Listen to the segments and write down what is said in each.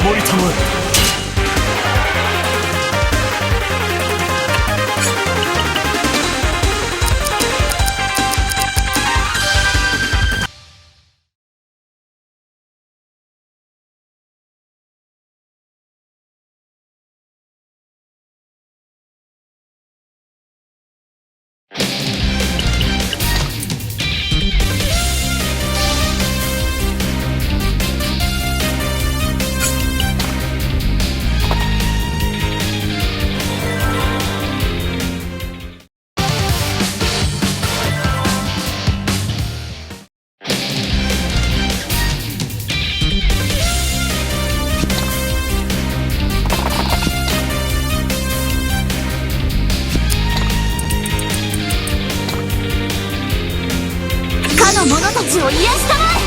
守りたまえ。かの者たちを癒したまえ。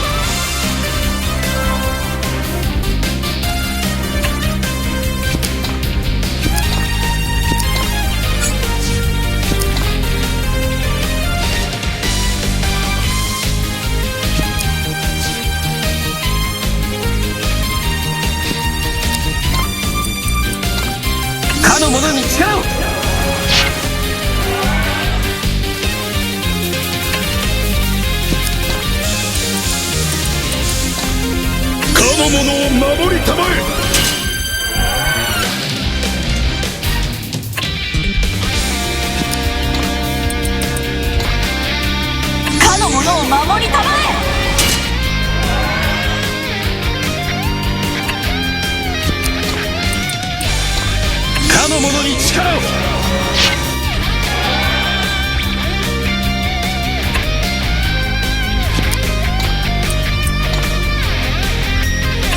かの者に力を。かの者を守りたまえ。かの者を守りたまえ。かの者に力を。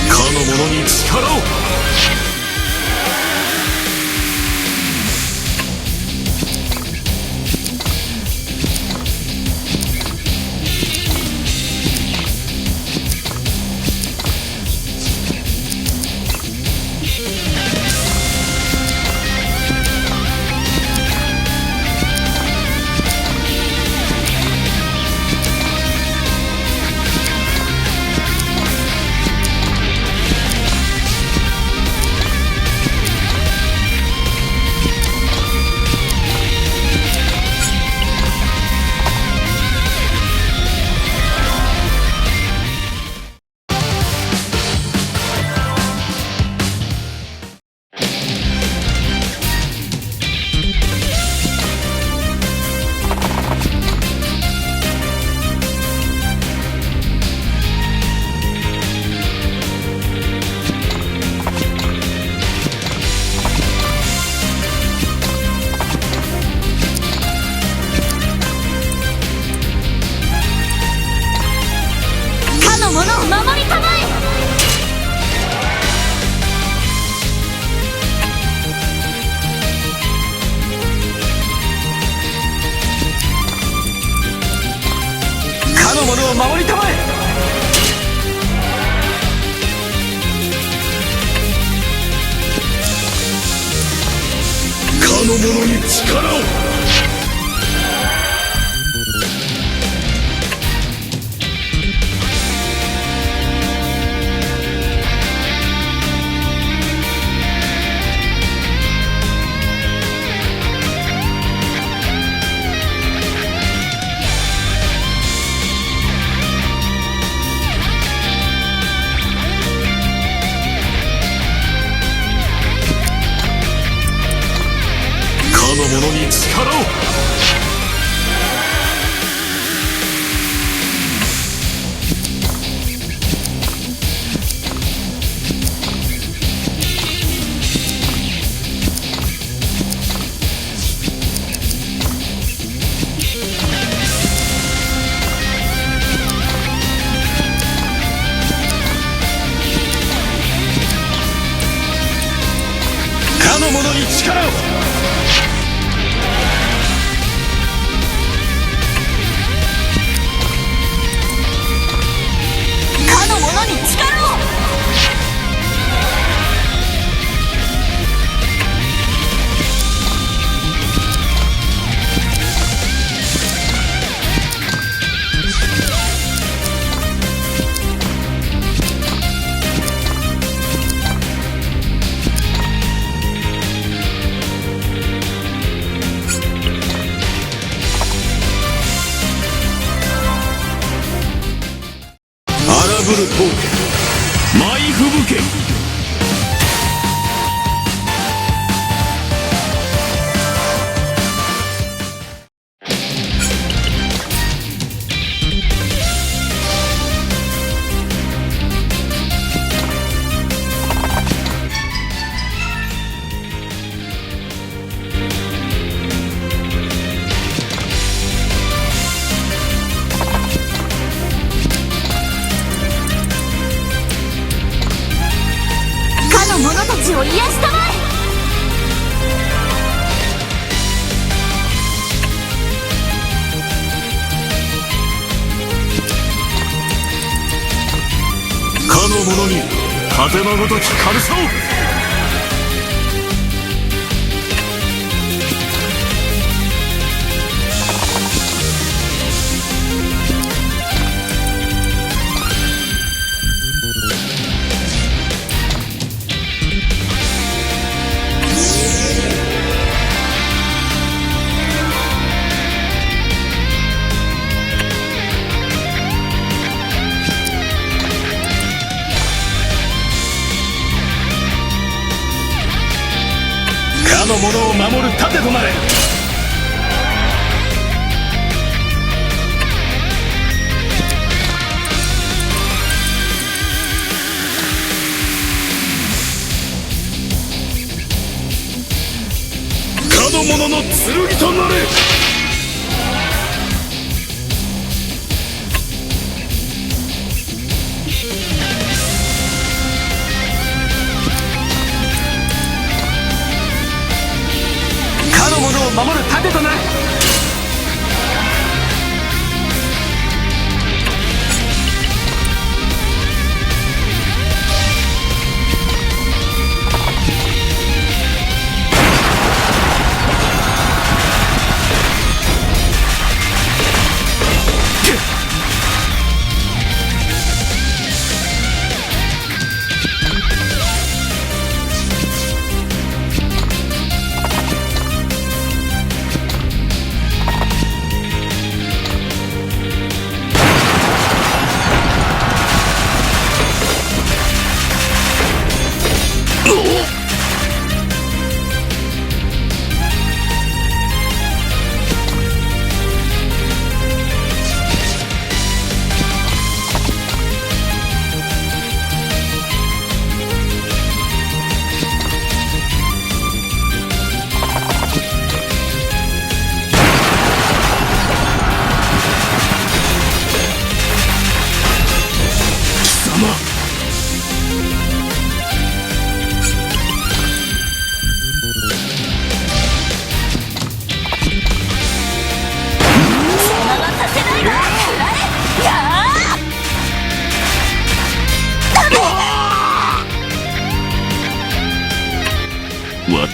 かの者に力を。かの者を守りたまえ。かの者を守りたまえ。かの者に力を。かの者に力を。かの者に力を。ル峠マイフブ剣。かの者たちを癒したまえ。かの者に風のごとき軽さを。かの者を守る盾となれ。かの者の剣となれ。かの者を守る盾となれ。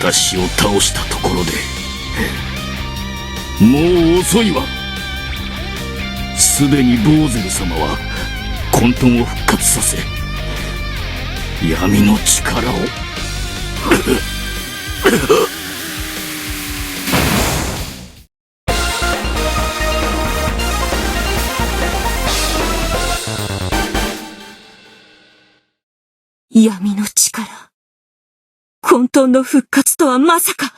私を倒したところでもう遅いわ。すでにボーゼル様は混沌を復活させ闇の力を闇の力。混沌の復活とはまさか。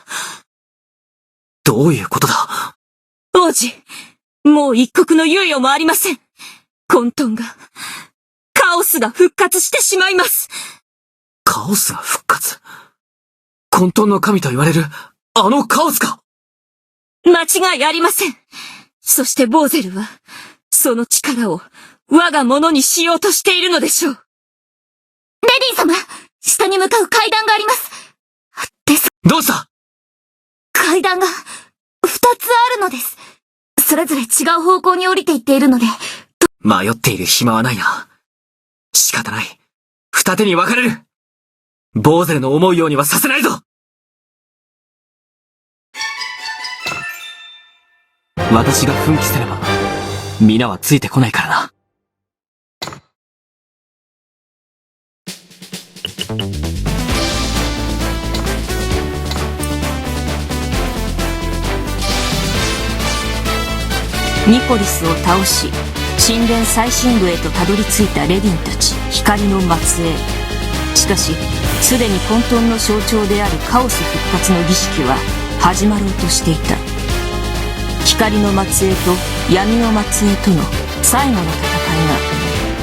どういうことだ？王子、もう一刻の猶予もありません。混沌が、カオスが復活してしまいます。カオスが復活？混沌の神と言われる、あのカオスか？間違いありません。そしてボーゼルは、その力を我がものにしようとしているのでしょう。レディ様、下に向かう階段があります。どうした？階段が、2つあるのです。それぞれ違う方向に降りていっているので。迷っている暇はないな。仕方ない。二手に分かれる。ボーゼルの思うようにはさせないぞ。私が奮起すれば、皆はついてこないからな。ニコリスを倒し、神殿最深部へとたどり着いたレディンたち光の末裔。しかしすでに混沌の象徴であるカオス復活の儀式は始まろうとしていた。光の末裔と闇の末裔との最後の戦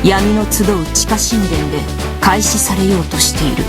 いが闇の集う地下神殿で開始されようとしている。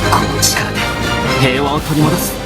この力で平和を取り戻す。